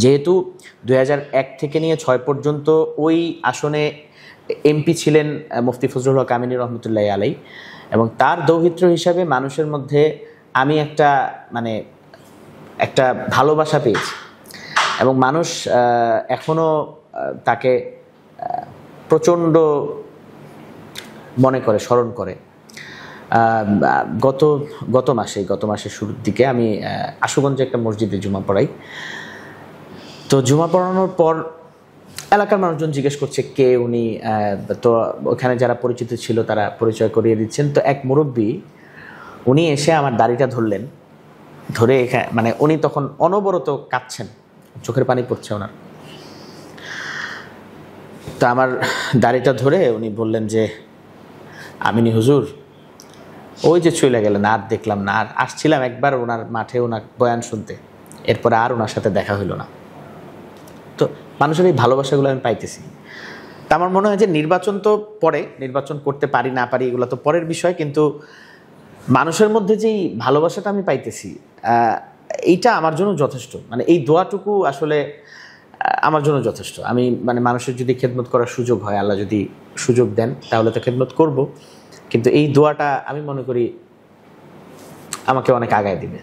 যেহেতু 2001 থেকে নিয়ে 6 পর্যন্ত ওই আসনে এমপি ছিলেন মুফতি ফজলুল হক আমিনী রহমতুল্লাহ আলাই, এবং তার দৌহিত্র হিসাবে মানুষের মধ্যে আমি একটা ভালোবাসা পেয়েছি, এবং মানুষ এখনও তাকে প্রচণ্ড মনে করে, স্মরণ করে। গত মাসের শুরুর দিকে আমি আশুগঞ্জে একটা মসজিদে জুমা পড়াই। তো জুমা পড়ানোর পর এলাকার মানুষজন জিজ্ঞেস করছে কে উনি, তো ওখানে যারা পরিচিত ছিল তারা পরিচয় করিয়ে দিচ্ছেন। তো এক মুরব্বী উনি এসে আমার দাড়িটা ধরলেন, ধরে এখানে উনি তখন অনবরত কাঁদছেন, চোখের পানি পড়ছে ওনার। তো আমার দাড়িটা ধরে উনি বললেন যে আমিনী হুজুর, ওই যে চলে গেলেন, আর দেখলাম না, আর আসছিলাম একবার ওনার মাঠে ওনার বয়ান শুনতে, এরপরে আর ওনার সাথে দেখা হইল না। তো মানুষের এই ভালোবাসাগুলো আমি পাইতেছি। তা আমার মনে হয় যে নির্বাচন তো পরে, নির্বাচন করতে পারি না পারি এগুলো তো পরের বিষয়, কিন্তু মানুষের মধ্যে যেই ভালোবাসাটা আমি পাইতেছি এইটা আমার জন্য যথেষ্ট। এই দোয়াটুকু আসলে আমার জন্য যথেষ্ট। আমি মানুষের যদি খেদমত করার সুযোগ হয়, আল্লাহ যদি সুযোগ দেন, তাহলে তো খেদমত করব, কিন্তু এই দোয়াটা আমি মনে করি আমাকে অনেক আগায় দিবে।